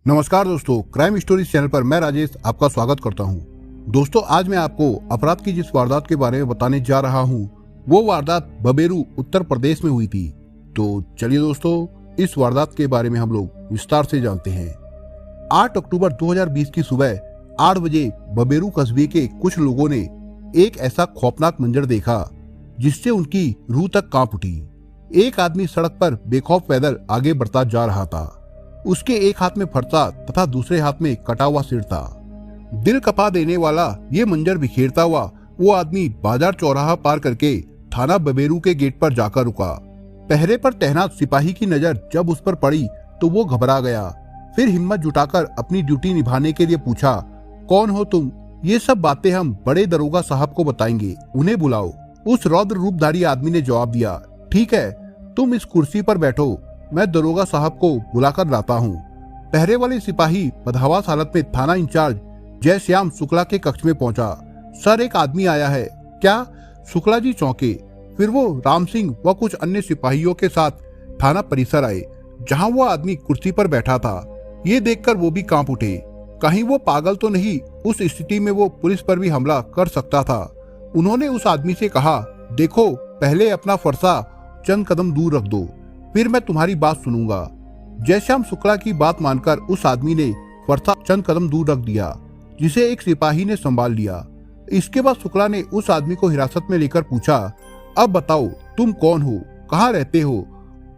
नमस्कार दोस्तों, crime stories channel पर मैं राजेश आपका स्वागत करता हूं। दोस्तों, आज मैं आपको अपराध की जिस वारदात के बारे में बताने जा रहा हूं, वो वारदात बबेरू उत्तर प्रदेश में हुई थी। तो चलिए दोस्तों, इस वारदात के बारे में हम लोग विस्तार से जानते हैं। 8 अक्टूबर 2020 की सुबह 8 बजे बबेरू कस्बे के कुछ लोगों ने एक ऐसा खौफनाक मंजर देखा जिससे उनकी रूह तक कांप उठी। एक आदमी सड़क पर बेखौफ पैदल आगे बढ़ता जा रहा था। उसके एक हाथ में फरसा तथा दूसरे हाथ में कटा हुआ सिर था। दिल कपा देने वाला ये मंजर बिखेरता हुआ वो आदमी बाजार चौराहा पार करके थाना बबेरू के गेट पर जाकर रुका। पहरे पर तैनात सिपाही की नजर जब उस पर पड़ी तो वो घबरा गया। फिर हिम्मत जुटाकर अपनी ड्यूटी निभाने के लिए पूछा, कौन हो तुम? ये सब बातें हम बड़े दरोगा साहब को बताएंगे, उन्हें बुलाओ। उस रौद्र रूपधारी आदमी ने जवाब दिया, ठीक है, तुम इस कुर्सी पर बैठो, मैं दरोगा साहब को बुलाकर लाता हूँ। पहरे वाले सिपाही बदहवास हालत में थाना इंचार्ज जयश्याम शुक्ला के कक्ष में पहुंचा। सर, एक आदमी आया है। क्या? शुक्ला जी चौंके। फिर वो राम सिंह व कुछ अन्य सिपाहियों के साथ थाना परिसर आए, जहां वो आदमी कुर्सी पर बैठा था। ये देखकर वो भी कांप उठे। कहीं वो पागल तो नहीं? उस स्थिति में वो पुलिस पर भी हमला कर सकता था। उन्होंने उस आदमी से कहा, देखो, पहले अपना फरसा चंद कदम दूर रख दो, फिर मैं तुम्हारी बात सुनूंगा। जयश्याम शुक्ला की बात मानकर उस आदमी ने फरसा चंद कदम दूर रख दिया, जिसे एक सिपाही ने संभाल लिया। इसके बाद शुक्ला ने उस आदमी को हिरासत में लेकर पूछा, अब बताओ, तुम कौन हो, कहाँ रहते हो?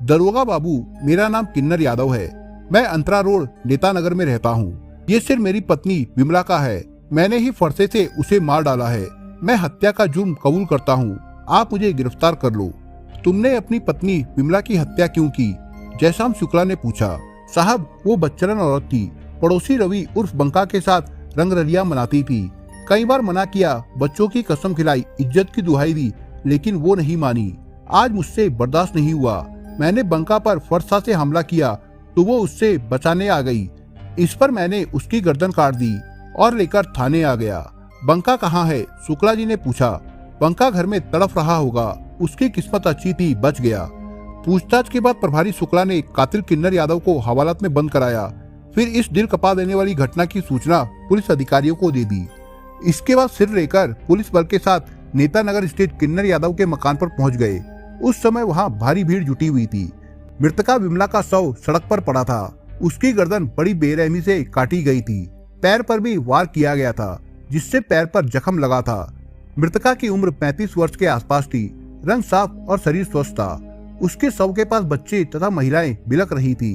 दरोगा बाबू, मेरा नाम किन्नर यादव है। मैं अंतरा रोड नेता नगर में रहता हूँ। ये सिर मेरी पत्नी विमला का है। मैंने ही फरसे से उसे मार डाला है। मैं हत्या का जुर्म कबूल करता हूँ। आप मुझे गिरफ्तार कर लो। तुमने अपनी पत्नी विमला की हत्या क्यों की? जयश्याम शुक्ला ने पूछा। साहब, वो बच्चलन औरत थी। पड़ोसी रवि उर्फ बंका के साथ रंगरलिया मनाती थी। कई बार मना किया, बच्चों की कसम खिलाई, इज्जत की दुहाई दी, लेकिन वो नहीं मानी। आज मुझसे बर्दाश्त नहीं हुआ। मैंने बंका पर फरसा से हमला किया तो वो उससे बचाने आ गई। इस पर मैंने उसकी गर्दन काट दी और लेकर थाने आ गया। बंका कहाँ है? शुक्ला जी ने पूछा। बंका घर में तड़फ रहा होगा, उसकी किस्मत अच्छी थी, बच गया। पूछताछ के बाद प्रभारी शुक्ला ने कातिल किन्नर यादव को हवालात में बंद कराया। फिर इस दिल कपा देने वाली घटना की सूचना पुलिस अधिकारियों को दे दी। इसके बाद सिर लेकर पुलिस बल के साथ नेता नगर स्थित किन्नर यादव के मकान पर पहुंच गए। उस समय वहां भारी भीड़ जुटी हुई थी। मृतका विमला का शव सड़क पर पड़ा था। उसकी गर्दन बड़ी बेरहमी से काटी गई थी। पैर पर भी वार किया गया था, जिससे पैर पर जख्म लगा था। मृतका की उम्र 35 वर्ष के आसपास थी। रंग साफ और शरीर स्वस्थ था। उसके शव के पास बच्चे तथा महिलाएं बिलक रही थी।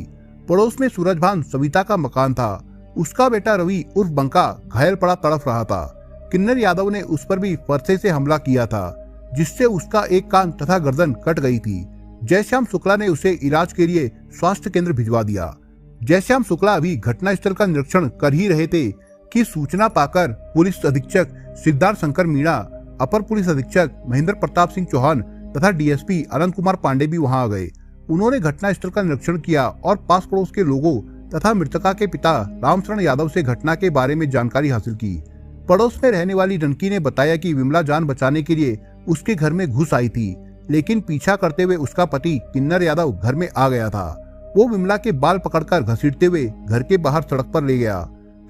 पड़ोस में सूरजभान सविता का मकान था। उसका बेटा रवि उर्फ बंका घायल पड़ा तड़फ रहा था। किन्नर यादव ने उस पर भी फरसे से हमला किया था, जिससे उसका एक कान तथा गर्दन कट गई थी। जयश्याम शुक्ला ने उसे इलाज के लिए स्वास्थ्य केंद्र भिजवा दिया। जयश्याम शुक्ला अभी घटनास्थल का निरीक्षण कर ही रहे थे कि सूचना पाकर पुलिस अधीक्षक सिद्धार्थ शंकर मीणा, अपर पुलिस अधीक्षक महेंद्र प्रताप सिंह चौहान तथा डीएसपी अनंत कुमार पांडे भी वहां आ गए। उन्होंने घटनास्थल का निरीक्षण किया और पास पड़ोस के लोगों तथा मृतका के पिता रामशरण यादव से घटना के बारे में जानकारी हासिल की। पड़ोस में रहने वाली रनकी ने बताया कि विमला जान बचाने के लिए उसके घर में घुस आई थी, लेकिन पीछा करते हुए उसका पति किन्नर यादव घर में आ गया था। वो विमला के बाल पकड़कर घसीटते हुए घर के बाहर सड़क पर ले गया।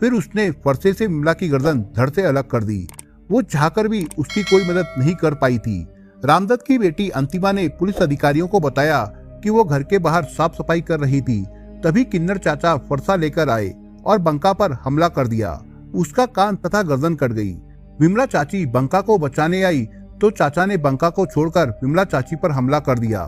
फिर उसने फरसे से विमला की गर्दन धड़ से अलग कर दी। वो चाहकर भी उसकी कोई मदद नहीं कर पाई थी। रामदत्त की बेटी अंतिमा ने पुलिस अधिकारियों को बताया कि वो घर के बाहर साफ सफाई कर रही थी। तभी किन्नर चाचा फरसा लेकर आए और बंका पर हमला कर दिया। उसका कान तथा गर्दन कट गई। विमला चाची बंका को बचाने आई तो चाचा ने बंका को छोड़कर विमला चाची पर हमला कर दिया।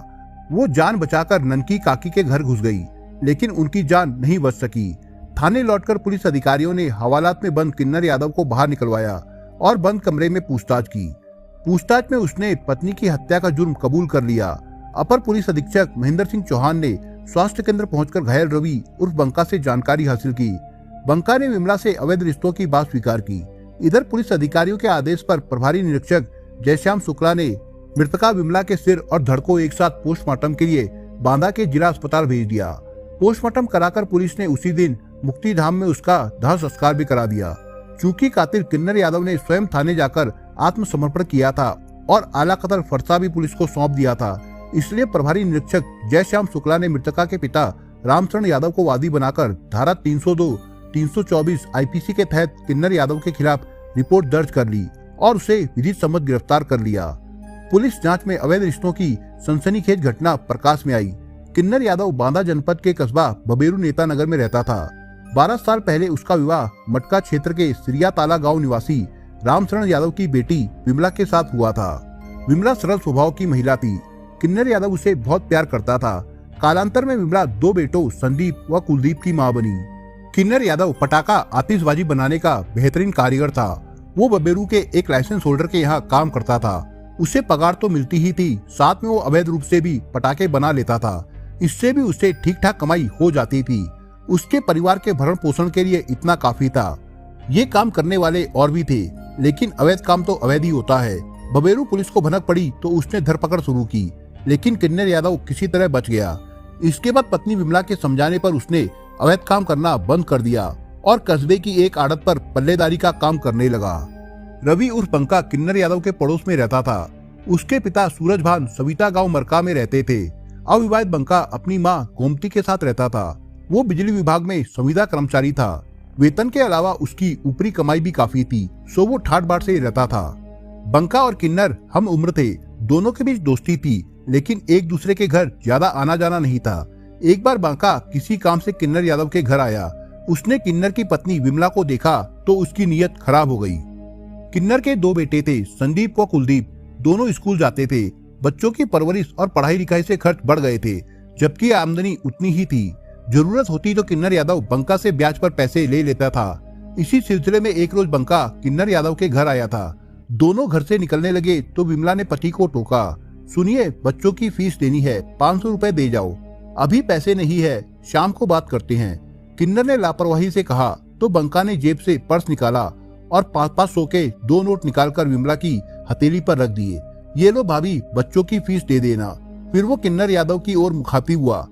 वो जान बचाकर ननकी काकी के घर घुस गई, लेकिन उनकी जान नहीं बच सकी। थाने लौटकर पुलिस अधिकारियों ने हवालात में बंद किन्नर यादव को बाहर निकलवाया और बंद कमरे में पूछताछ की। पूछताछ में उसने पत्नी की हत्या का जुर्म कबूल कर लिया। अपर पुलिस अधीक्षक महेंद्र सिंह चौहान ने स्वास्थ्य केंद्र पहुंचकर घायल रवि उर्फ बंका से जानकारी हासिल की। बंका ने विमला से अवैध रिश्तों की बात स्वीकार की। इधर पुलिस अधिकारियों के आदेश पर प्रभारी निरीक्षक जयश्याम शुक्ला ने मृतका विमला के सिर और धड़ को एक साथ पोस्टमार्टम के लिए बांदा के जिला अस्पताल भेज दिया। पोस्टमार्टम कराकर पुलिस ने उसी दिन मुक्तिधाम में उसका दाह संस्कार भी करा दिया। चूंकि कातिल किन्नर यादव ने स्वयं थाने जाकर आत्मसमर्पण किया था और आला कतर फरसा भी पुलिस को सौंप दिया था, इसलिए प्रभारी निरीक्षक जयश्याम शुक्ला ने मृतका के पिता रामचरण यादव को वादी बनाकर धारा 302, 324 आईपीसी के तहत किन्नर यादव के खिलाफ रिपोर्ट दर्ज कर ली और उसे विधिक सम्मत गिरफ्तार कर लिया। पुलिस जांच में अवैध रिश्तों की सनसनीखेज घटना प्रकाश में आई। किन्नर यादव बांदा जनपद के कस्बा बबेरू नेता नगर में रहता था। 12 साल पहले उसका विवाह मटका क्षेत्र के सिरिया ताला गांव निवासी रामचरण यादव की बेटी विमला के साथ हुआ था। विमला सरल स्वभाव की महिला थी। किन्नर यादव उसे बहुत प्यार करता था। कालांतर में विमला 2 बेटों संदीप व कुलदीप की मां बनी। किन्नर यादव पटाखा आतिशबाजी बनाने का बेहतरीन कारीगर था। वो बबेरू के एक लाइसेंस होल्डर के यहाँ काम करता था। उसे पगार तो मिलती ही थी, साथ में वो अवैध रूप से भी पटाखे बना लेता था। इससे भी उसे ठीक ठाक कमाई हो जाती थी। उसके परिवार के भरण पोषण के लिए इतना काफी था। ये काम करने वाले और भी थे, लेकिन अवैध काम तो अवैध ही होता है। बबेरू पुलिस को भनक पड़ी तो उसने धरपकड़ शुरू की, लेकिन किन्नर यादव किसी तरह बच गया। इसके बाद पत्नी विमला के समझाने पर उसने अवैध काम करना बंद कर दिया और कस्बे की एक आड़त पर पल्लेदारी का काम करने लगा। रवि उर्फ बंका किन्नर यादव के पड़ोस में रहता था। उसके पिता सूरजभान सविता गांव मरका में रहते थे। अविवाहित बंका अपनी मां गोमती के साथ रहता था। वो बिजली विभाग में संविदा कर्मचारी था। वेतन के अलावा उसकी ऊपरी कमाई भी काफी थी, सो वो ठाट बाट से रहता था। बंका और किन्नर हम उम्र थे। दोनों के बीच दोस्ती थी, लेकिन एक दूसरे के घर ज्यादा आना जाना नहीं था। एक बार बंका किसी काम से किन्नर यादव के घर आया। उसने किन्नर की पत्नी विमला को देखा तो उसकी नीयत खराब हो गई। किन्नर के 2 बेटे थे, संदीप व कुलदीप। दोनों स्कूल जाते थे। बच्चों की परवरिश और पढ़ाई लिखाई से खर्च बढ़ गए थे, जबकि आमदनी उतनी ही थी। जरूरत होती तो किन्नर यादव बंका से ब्याज पर पैसे ले लेता था। इसी सिलसिले में एक रोज बंका किन्नर यादव के घर आया था। दोनों घर से निकलने लगे तो विमला ने पति को टोका, सुनिए, बच्चों की फीस देनी है, 500 रुपए दे जाओ। अभी पैसे नहीं है, शाम को बात करते हैं। किन्नर ने लापरवाही से कहा तो बंका ने जेब से पर्स निकाला और 500 के 2 नोट निकालकर विमला की हथेली पर रख दिए। ये लो भाभी, बच्चों की फीस दे देना। फिर वो किन्नर यादव की ओर मुखातिब हुआ,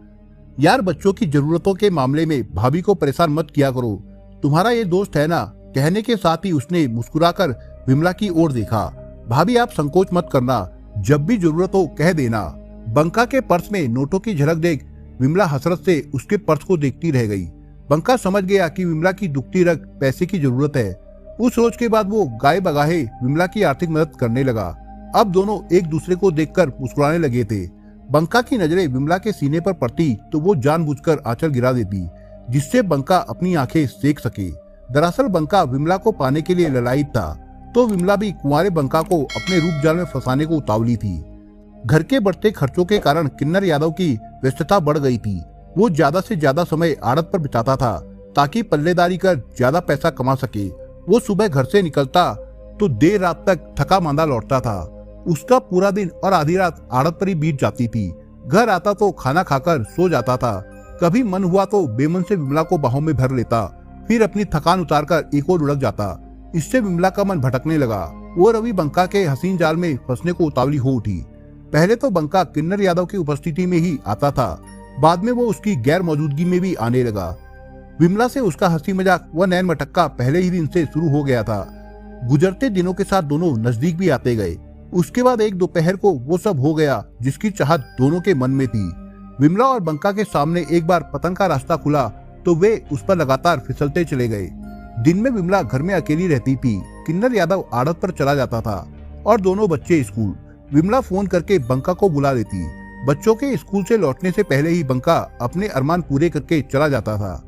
यार बच्चों की जरूरतों के मामले में भाभी को परेशान मत किया करो, तुम्हारा ये दोस्त है ना। कहने के साथ ही उसने मुस्कुराकर विमला की ओर देखा। भाभी आप संकोच मत करना, जब भी जरूरत हो कह देना। बंका के पर्स में नोटों की झलक देख विमला हसरत से उसके पर्स को देखती रह गई। बंका समझ गया कि विमला की दुखती रग पैसे की जरूरत है। उस रोज के बाद वो गाय बगाहे विमला की आर्थिक मदद करने लगा। अब दोनों एक दूसरे को देखकर मुस्कुराने लगे थे। बंका की नजरें विमला के सीने पर पड़ती तो वो जानबूझकर आंचल गिरा देती, जिससे बंका अपनी आंखें सेक सके। दरअसल बंका विमला को पाने के लिए ललायित था, तो विमला भी कुंवारे बंका को अपने रूप जाल में फंसाने को उतावली थी। घर के बढ़ते खर्चों के कारण किन्नर यादव की व्यस्तता बढ़ गई थी। वो ज्यादा से ज्यादा समय आड़त पर बिताता था ताकि पल्लेदारी कर ज्यादा पैसा कमा सके। वो सुबह घर से निकलता तो देर रात तक थका मांदा लौटता था। उसका पूरा दिन और आधी रात आड़त पर ही बीत जाती थी। घर आता तो खाना खाकर सो जाता था। कभी मन हुआ तो बेमन से विमला को बाहों में भर लेता, फिर अपनी थकान उतारकर एक और लुढ़क जाता। इससे विमला का मन भटकने लगा। वो रवि बंका के हसीन जाल में फंसने को उतावली हो उठी। पहले तो बंका किन्नर यादव की उपस्थिति में ही आता था, बाद में वो उसकी गैर मौजूदगी में भी आने लगा। विमला से उसका हंसी मजाक व नैन मटक्का पहले ही दिन से शुरू हो गया था। गुजरते दिनों के साथ दोनों नजदीक भी आते गए। उसके बाद एक दोपहर को वो सब हो गया जिसकी चाहत दोनों के मन में थी। विमला और बंका के सामने एक बार पतंग का रास्ता खुला तो वे उस पर लगातार फिसलते चले गए। दिन में विमला घर में अकेली रहती थी। किन्नर यादव आड़त पर चला जाता था और दोनों बच्चे स्कूल। विमला फोन करके बंका को बुला लेती। बच्चों के स्कूल से लौटने से पहले ही बंका अपने अरमान पूरे करके चला जाता था।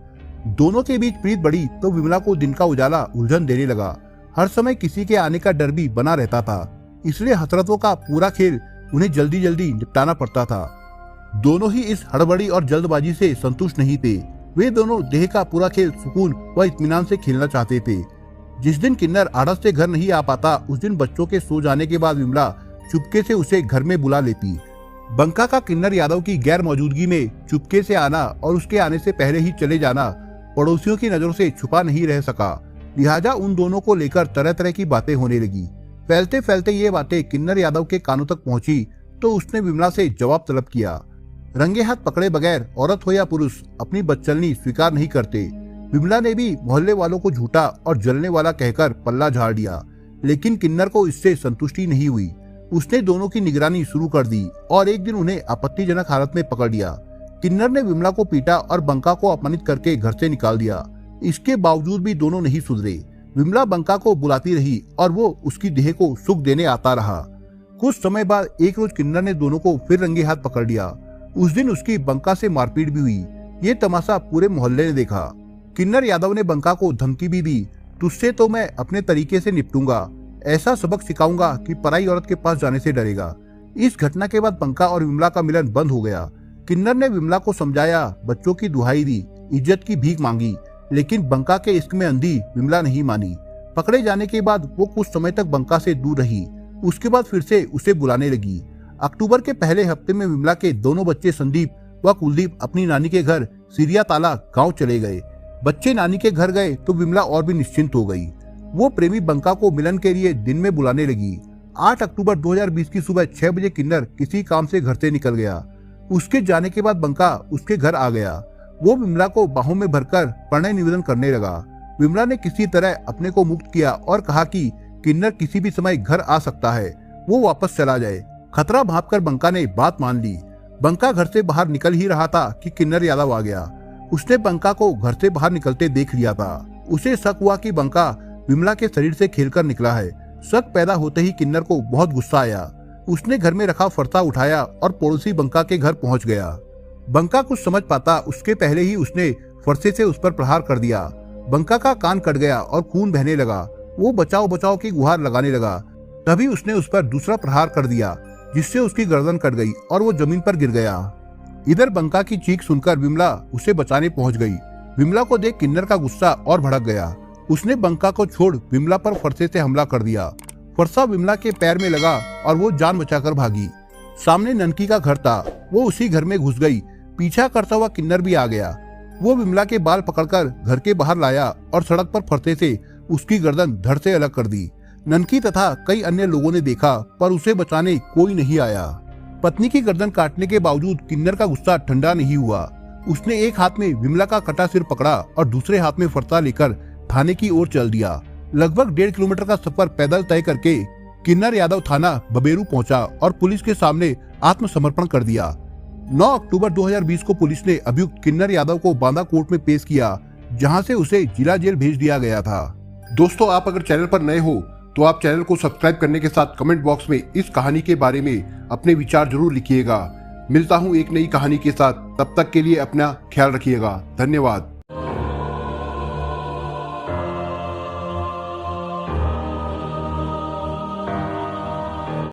दोनों के बीच प्रीत बढ़ी तो विमला को दिन का उजाला उलझन देने लगा। हर समय किसी के आने का डर भी बना रहता था, इसलिए हसरतों का पूरा खेल उन्हें जल्दी जल्दी निपटाना पड़ता था। दोनों ही इस हड़बड़ी और जल्दबाजी से संतुष्ट नहीं थे। वे दोनों देह का पूरा खेल सुकून व इत्मीनान से खेलना चाहते थे। जिस दिन किन्नर आड़त से घर नहीं आ पाता, उस दिन बच्चों के सो जाने के बाद विमला चुपके से उसे घर में बुला लेती। बंका का किन्नर यादव की गैर मौजूदगी में चुपके से आना और उसके आने से पहले ही चले जाना पड़ोसियों की नजरों से छुपा नहीं रह सका। लिहाजा उन दोनों को लेकर तरह तरह की बातें होने लगी। फैलते फैलते ये बातें किन्नर यादव के कानों तक पहुंची तो उसने विमला से जवाब तलब किया। रंगे हाथ पकड़े बगैर औरत हो या पुरुष अपनी बदचलनी स्वीकार नहीं करते। विमला ने भी मोहल्ले वालों को झूठा और जलने वाला कहकर पल्ला झाड़ दिया, लेकिन किन्नर को इससे संतुष्टि नहीं हुई। उसने दोनों की निगरानी शुरू कर दी और एक दिन उन्हें आपत्तिजनक हालत में पकड़ लिया। किन्नर ने विमला को पीटा और बंका को अपमानित करके घर से निकाल दिया। इसके बावजूद भी दोनों नहीं सुधरे। विमला बंका को बुलाती रही और वो उसकी देह को सुख देने आता रहा। कुछ समय बाद एक रोज किन्नर ने दोनों को फिर रंगे हाथ पकड़ लिया। उस दिन उसकी बंका से मारपीट भी हुई। ये तमाशा पूरे मोहल्ले ने देखा। किन्नर यादव ने बंका को धमकी भी दी, तुझसे तो मैं अपने तरीके से निपटूंगा, ऐसा सबक सिखाऊंगा कि पराई औरत के पास जाने से डरेगा। इस घटना के बाद बंका और विमला का मिलन बंद हो गया। किन्नर ने विमला को समझाया, बच्चों की दुहाई दी, इज्जत की भीख मांगी, लेकिन बंका के इश्क में अंधी विमला नहीं मानी। पकड़े जाने के बाद वो कुछ समय तक बंका से दूर रही। उसके बाद फिर से उसे बुलाने लगी। अक्टूबर के पहले हफ्ते में विमला के दोनों बच्चे संदीप व कुलदीप अपनी नानी के घर सिरिया ताला गांव चले गए। बच्चे नानी के घर गए तो विमला और भी निश्चिंत हो गई। वो प्रेमी बंका को मिलन के लिए दिन में बुलाने लगी। 8 अक्टूबर 2020 की सुबह 6 बजे किन्नर किसी काम से घर से निकल गया। उसके जाने के बाद बंका उसके घर आ गया। वो विमला को बाहों में भरकर प्रणय निवेदन करने लगा। विमला ने किसी तरह अपने को मुक्त किया और कहा कि किन्नर किसी भी समय घर आ सकता है, वो वापस चला जाए। खतरा भांपकर बंका ने बात मान ली। बंका घर से बाहर निकल ही रहा था कि किन्नर यादव आ गया। उसने बंका को घर से बाहर निकलते देख लिया था। उसे शक हुआ कि बंका विमला के शरीर से खेलकर निकला है। शक पैदा होते ही किन्नर को बहुत गुस्सा आया। उसने घर में रखा फरसा उठाया और पड़ोसी बंका के घर पहुंच गया। बंका कुछ समझ पाता उसके पहले ही उसने फरसे से उस पर प्रहार कर दिया। बंका का कान कट गया और खून बहने लगा। वो बचाओ बचाओ की गुहार लगाने लगा। तभी उसने उस पर दूसरा प्रहार कर दिया, जिससे उसकी गर्दन कट गई और वो जमीन पर गिर गया। इधर बंका की चीख सुनकर विमला उसे बचाने पहुंच गई। विमला को देख किन्नर का गुस्सा और भड़क गया। उसने बंका को छोड़ विमला पर फरसे से हमला कर दिया। फरसा विमला के पैर में लगा और वो जान बचाकर भागी। सामने ननकी का घर था, वो उसी घर में घुस गई। पीछा करता हुआ किन्नर भी आ गया। वो विमला के बाल पकड़कर घर के बाहर लाया और सड़क पर फरसे से उसकी गर्दन धड़ से अलग कर दी। ननकी तथा कई अन्य लोगों ने देखा, पर उसे बचाने कोई नहीं आया। पत्नी की गर्दन काटने के बावजूद किन्नर का गुस्सा ठंडा नहीं हुआ। उसने एक हाथ में विमला का कटा सिर पकड़ा और दूसरे हाथ में फरसा लेकर थाने की ओर चल दिया। लगभग 1.5 किलोमीटर का सफर पैदल तय करके किन्नर यादव थाना बबेरू पहुंचा और पुलिस के सामने आत्मसमर्पण कर दिया। 9 अक्टूबर 2020 को पुलिस ने अभियुक्त किन्नर यादव को बांदा कोर्ट में पेश किया, जहां से उसे जिला जेल भेज दिया गया था। दोस्तों, आप अगर चैनल पर नए हो तो आप चैनल को सब्सक्राइब करने के साथ कमेंट बॉक्स में इस कहानी के बारे में अपने विचार जरूर लिखिएगा। मिलता हूं एक नई कहानी के साथ, तब तक के लिए अपना ख्याल रखिएगा। धन्यवाद।